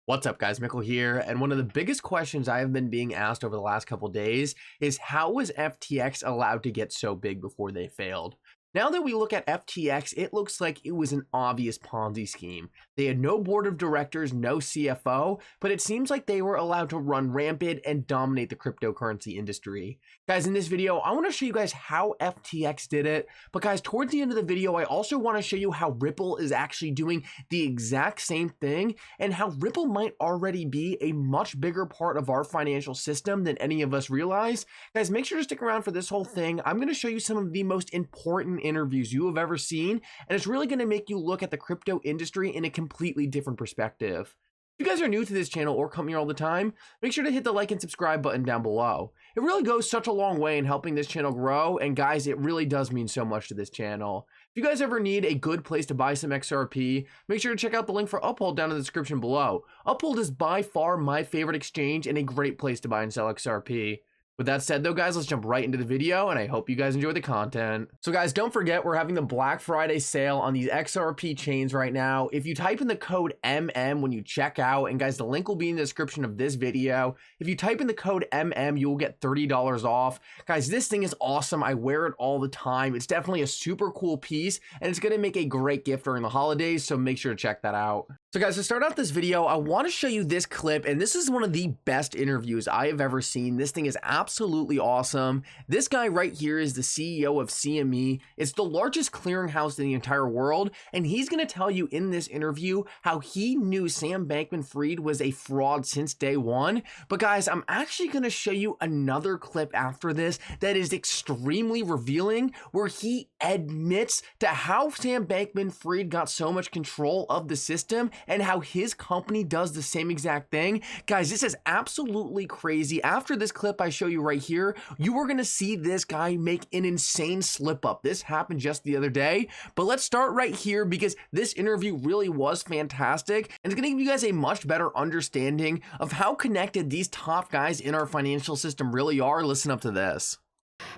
What's up, guys? Mickle here, and one of the biggest questions I have been being asked over the last couple days is how was FTX allowed to get so big before they failed? Now that we look at FTX, it looks like it was an obvious Ponzi scheme. They had no board of directors, no CFO, but it seems like they were allowed to run rampant and dominate the cryptocurrency industry. Guys, in this video, I want to show you guys how FTX did it, but guys, towards the end of the video, I also want to show you how Ripple is actually doing the exact same thing and how Ripple might already be a much bigger part of our financial system than any of us realize. Guys, make sure to stick around for this whole thing. I'm going to show you some of the most important interviews you have ever seen, and it's really going to make you look at the crypto industry in a completely different perspective. If you guys are new to this channel or come here all the time, make sure to hit the like and subscribe button down below. It really goes such a long way in helping this channel grow, and guys, it really does mean so much to this channel. If you guys ever need a good place to buy some XRP, make sure to check out the link for Uphold down in the description below. Uphold is by far my favorite exchange and a great place to buy and sell XRP. With that said though, guys, let's jump right into the video, and I hope you guys enjoy the content. So guys, don't forget we're having the Black Friday sale on these XRP chains right now. If you type in the code MM when you check out, and guys, the link will be in the description of this video. If you type in the code MM, you will get $30 off. Guys, this thing is awesome. I wear it all the time. It's definitely a super cool piece, and it's gonna make a great gift during the holidays, so make sure to check that out. So guys, to start out this video, I want to show you this clip, and this is one of the best interviews I have ever seen. This thing is absolutely awesome. This guy right here is the CEO of CME. It's the largest clearinghouse in the entire world, and he's going to tell you in this interview how he knew Sam Bankman-Fried was a fraud since day one. But guys, I'm actually going to show you another clip after this that is extremely revealing, where he admits to how Sam Bankman-Fried got so much control of the system and how his company does the same exact thing. Guys, this is absolutely crazy. After this clip I show you right here, you are going to see this guy make an insane slip up. This happened just the other day, but let's start right here because this interview really was fantastic, and it's going to give you guys a much better understanding of how connected these top guys in our financial system really are. Listen up to this.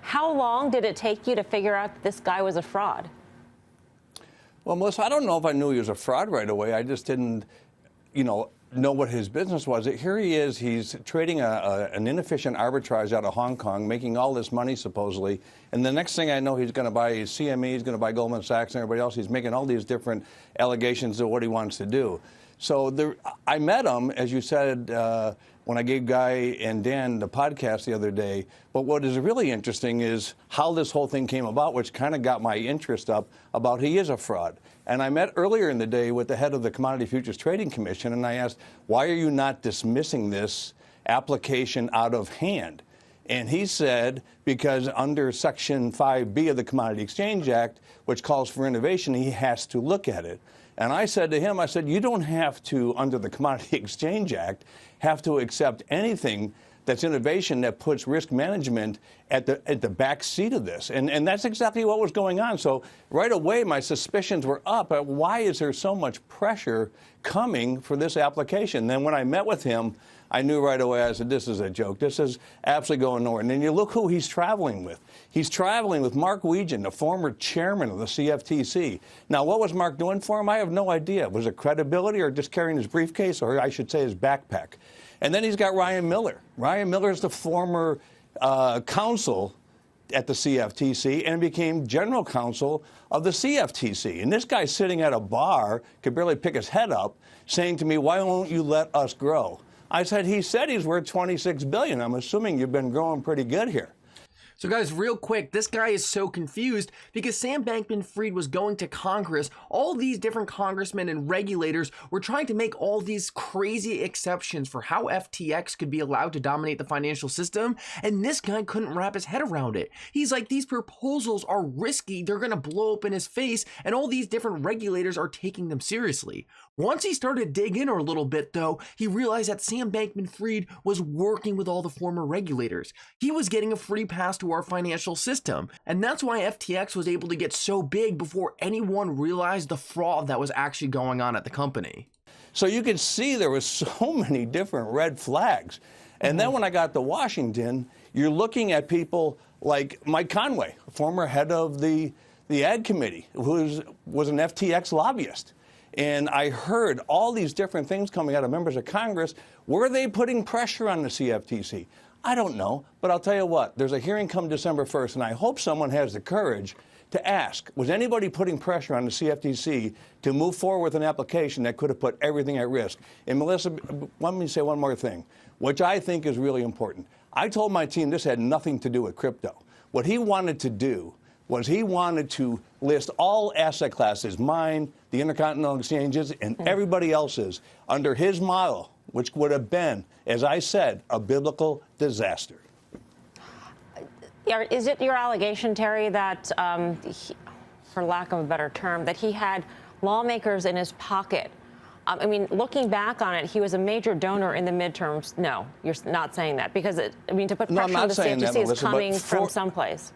How long did it take you to figure out that this guy was a fraud? Well, Melissa, I don't know if I knew he was a fraud right away. I just didn't, know what his business was. Here he is. He's trading an inefficient arbitrage out of Hong Kong, making all this money supposedly. And the next thing I know, he's going to buy CME, he's going to buy Goldman Sachs and everybody else. He's making all these different allegations of what he wants to do. So I met him, as you said, when I gave Guy and Dan the podcast the other day. But what is really interesting is how this whole thing came about, which kind of got my interest up about he is a fraud. And I met earlier in the day with the head of the Commodity Futures Trading Commission, and I asked, why are you not dismissing this application out of hand? And he said, because under Section 5B of the Commodity Exchange Act, which calls for innovation, he has to look at it. And I said to him, I said, you don't have to, under the Commodity Exchange Act, have to accept anything that's innovation that puts risk management at the back seat of this. And that's exactly what was going on. So right away, my suspicions were up. Why is there so much pressure coming for this application? Then when I met with him, I knew right away, I said, this is a joke. This is absolutely going nowhere. And then you look who he's traveling with. He's traveling with Mark Wiegand, the former chairman of the CFTC. Now, what was Mark doing for him? I have no idea. Was it credibility or just carrying his briefcase, or I should say his backpack? And then he's got Ryan Miller. Ryan Miller is the former counsel at the CFTC and became general counsel of the CFTC. And this guy's sitting at a bar, could barely pick his head up, saying to me, why won't you let us grow? I said, he said he's worth $26 billion. I'm assuming you've been growing pretty good here. So guys, real quick, this guy is so confused because Sam Bankman-Fried was going to Congress. All these different congressmen and regulators were trying to make all these crazy exceptions for how FTX could be allowed to dominate the financial system, and this guy couldn't wrap his head around it. He's like, these proposals are risky, they're gonna blow up in his face, and all these different regulators are taking them seriously. Once he started to dig in a little bit though, he realized that Sam Bankman-Fried was working with all the former regulators. He was getting a free pass to our financial system, and that's why FTX was able to get so big before anyone realized the fraud that was actually going on at the company. So you could see there was so many different red flags. And then when I got to Washington, you're looking at people like Mike Conway, former head of the Ad Committee, who was an FTX lobbyist. And I heard all these different things coming out of members of Congress. Were they putting pressure on the CFTC? I don't know, but I'll tell you what, there's a hearing come December 1st, and I hope someone has the courage to ask, was anybody putting pressure on the CFTC to move forward with an application that could have put everything at risk? And Melissa, let me say one more thing, which I think is really important. I told my team this had nothing to do with crypto. What he wanted to do was he wanted to list all asset classes, mine, the intercontinental exchanges, and everybody else's, under his model, which would have been, as I said, a biblical disaster. Is it your allegation, Terry, that, for lack of a better term, that he had lawmakers in his pocket? I mean, looking back on it, he was a major donor in the midterms. No, you're not saying that, because, to put pressure on the CFTC is coming from someplace.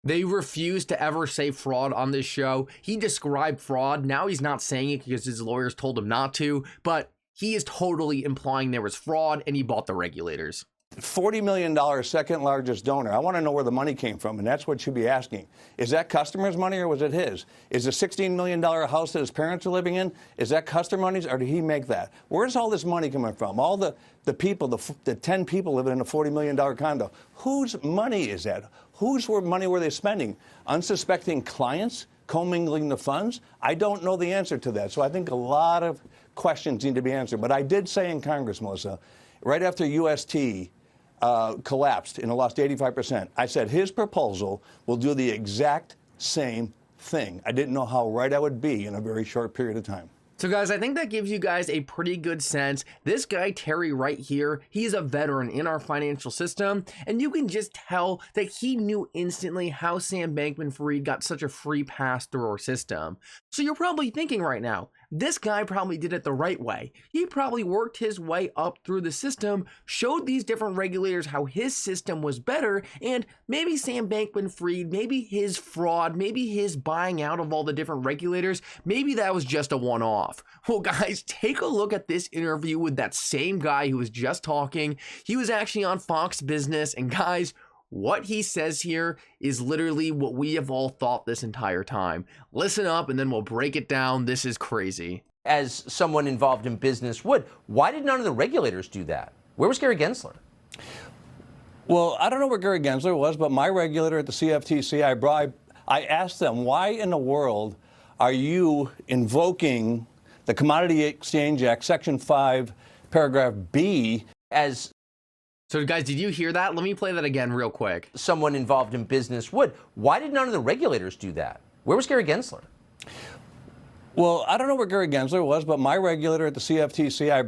They refuse to ever say fraud on this show. He described fraud. Now he's not saying it because his lawyers told him not to, but he is totally implying there was fraud and he bought the regulators. $40 million, second largest donor. I want to know where the money came from, and that's what you should be asking. Is that customers' money or was it his? Is the $16 million house that his parents are living in, is that customer money or did he make that? Where's all this money coming from? All the people, the 10 people living in a $40 million condo. Whose money is that? Whose money were they spending? Unsuspecting clients commingling the funds? I don't know the answer to that. So I think a lot of questions need to be answered. But I did say in Congress, Melissa, right after UST collapsed and it lost 85%, I said his proposal will do the exact same thing. I didn't know how right I would be in a very short period of time. So guys, I think that gives you guys a pretty good sense. This guy, Terry, right here, he's a veteran in our financial system, and you can just tell that he knew instantly how Sam Bankman-Fried got such a free pass through our system. So you're probably thinking right now, this guy probably did it the right way. He probably worked his way up through the system, showed these different regulators how his system was better, and maybe Sam Bankman-Fried, maybe his fraud, maybe his buying out of all the different regulators, maybe that was just a one-off. Well, guys, take a look at this interview with that same guy who was just talking. He was actually on Fox Business, and guys, what he says here is literally what we have all thought this entire time. Listen up and then we'll break it down. This is crazy. As someone involved in business would, why did none of the regulators do that? Where was Gary Gensler? Well, I don't know where Gary Gensler was, but my regulator at the CFTC, I asked them, why in the world are you invoking the Commodity Exchange Act, Section 5, Paragraph B, as So guys, did you hear that? Let me play that again real quick. someone involved in business would. Why did none of the regulators do that? Where was Gary Gensler? Well, I don't know where Gary Gensler was, but my regulator at the CFTC, I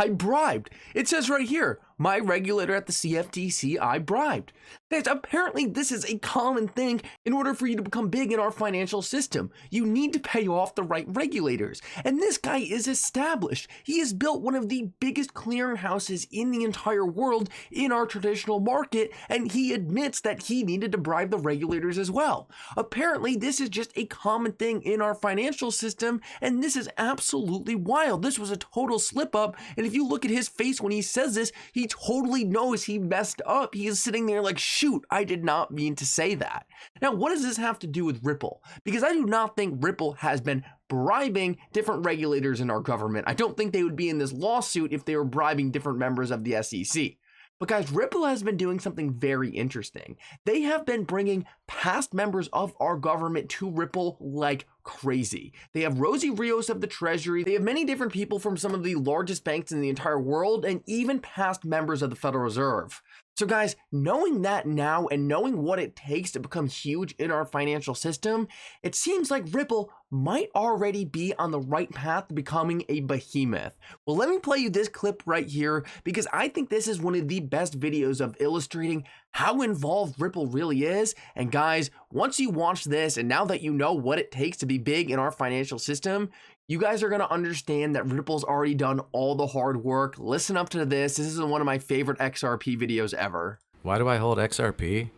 bribed. It says right here, my regulator at the CFTC, I bribed. Guys, apparently this is a common thing. In order for you to become big in our financial system, you need to pay off the right regulators. And this guy is established. He has built one of the biggest clearinghouses in the entire world in our traditional market, and he admits that he needed to bribe the regulators as well. Apparently, this is just a common thing in our financial system, and this is absolutely wild. This was a total slip up, and if you look at his face when he says this, he totally knows he messed up. He is sitting there like, shoot, I did not mean to say that. Now, what does this have to do with Ripple? Because I do not think Ripple has been bribing different regulators in our government. I don't think they would be in this lawsuit if they were bribing different members of the SEC. But guys, Ripple has been doing something very interesting. They have been bringing past members of our government to Ripple like crazy. They have Rosie Rios of the Treasury. They have many different people from some of the largest banks in the entire world, and even past members of the Federal Reserve. So guys, knowing that now and knowing what it takes to become huge in our financial system, it seems like Ripple might already be on the right path to becoming a behemoth. Well, let me play you this clip right here because I think this is one of the best videos of illustrating how involved Ripple really is. And guys, once you watch this and now that you know what it takes to be big in our financial system, you guys are going to understand that Ripple's already done all the hard work. Listen up to this. This is one of my favorite XRP videos ever. Why do I hold XRP?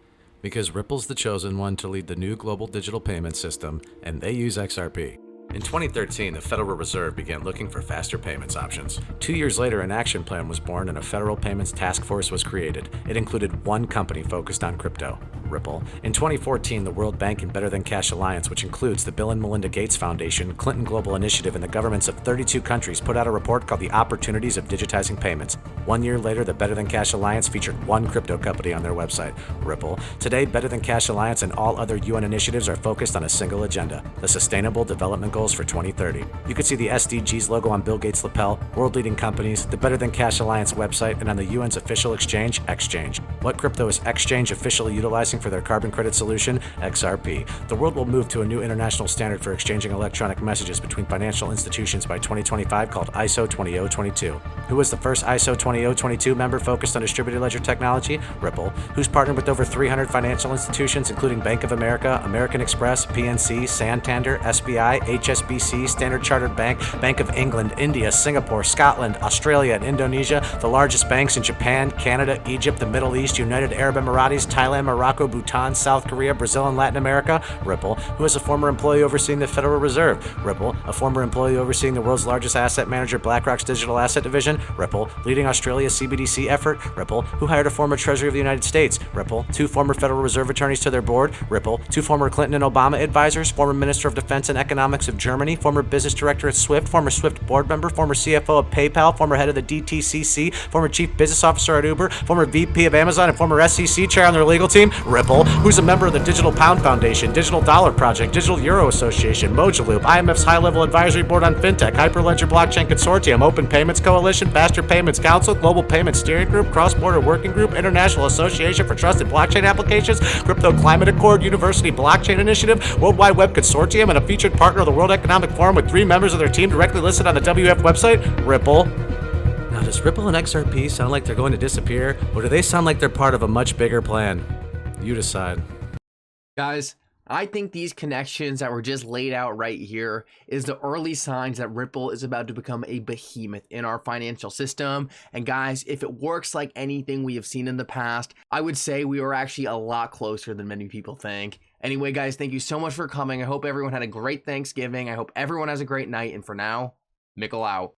Because Ripple's the chosen one to lead the new global digital payment system, and they use XRP. In 2013, the Federal Reserve began looking for faster payments options. 2 years later, an action plan was born and a federal payments task force was created. It included one company focused on crypto. Ripple. In 2014, the World Bank and Better Than Cash Alliance, which includes the Bill and Melinda Gates Foundation, Clinton Global Initiative, and the governments of 32 countries, put out a report called The Opportunities of Digitizing Payments. 1 year later, the Better Than Cash Alliance featured one crypto company on their website, Ripple. Today, Better Than Cash Alliance and all other UN initiatives are focused on a single agenda, the Sustainable Development Goals for 2030. You can see the SDGs logo on Bill Gates' lapel, world-leading companies, the Better Than Cash Alliance website, and on the UN's official exchange, Exchange. What crypto is Exchange officially utilizing for their carbon credit solution? XRP. The world will move to a new international standard for exchanging electronic messages between financial institutions by 2025 called ISO 20022. Who was the first ISO 20022 member focused on distributed ledger technology? Ripple. Who's partnered with over 300 financial institutions, including Bank of America, American Express, PNC, Santander, SBI, HSBC, Standard Chartered Bank, Bank of England, India, Singapore, Scotland, Australia, and Indonesia, the largest banks in Japan, Canada, Egypt, the Middle East, United Arab Emirates, Thailand, Morocco, Bhutan, South Korea, Brazil, and Latin America? Ripple. Who is a former employee overseeing the Federal Reserve? Ripple. A former employee overseeing the world's largest asset manager, BlackRock's digital asset division? Ripple. Leading Australia's CBDC effort? Ripple. Who hired a former Treasury of the United States? Ripple. 2 former Federal Reserve attorneys to their board? Ripple. 2 former Clinton and Obama advisors? Former Minister of Defense and Economics of Germany? Former business director at Swift? Former Swift board member? Former CFO of PayPal? Former head of the DTCC? Former chief business officer at Uber? Former VP of Amazon and former SEC chair on their legal team? Ripple. Who's a member of the Digital Pound Foundation, Digital Dollar Project, Digital Euro Association, Mojaloop, IMF's High-Level Advisory Board on FinTech, Hyperledger Blockchain Consortium, Open Payments Coalition, Faster Payments Council, Global Payments Steering Group, Cross-Border Working Group, International Association for Trusted Blockchain Applications, Crypto Climate Accord, University Blockchain Initiative, World Wide Web Consortium, and a featured partner of the World Economic Forum with 3 members of their team directly listed on the WF website? Ripple. Now, does Ripple and XRP sound like they're going to disappear, or do they sound like they're part of a much bigger plan? You decide. Guys, I think these connections that were just laid out right here is the early signs that Ripple is about to become a behemoth in our financial system. And guys, if it works like anything we have seen in the past, I would say we are actually a lot closer than many people think. Anyway, guys, thank you so much for coming. I hope everyone had a great Thanksgiving. I hope everyone has a great night. And for now, Mickle out.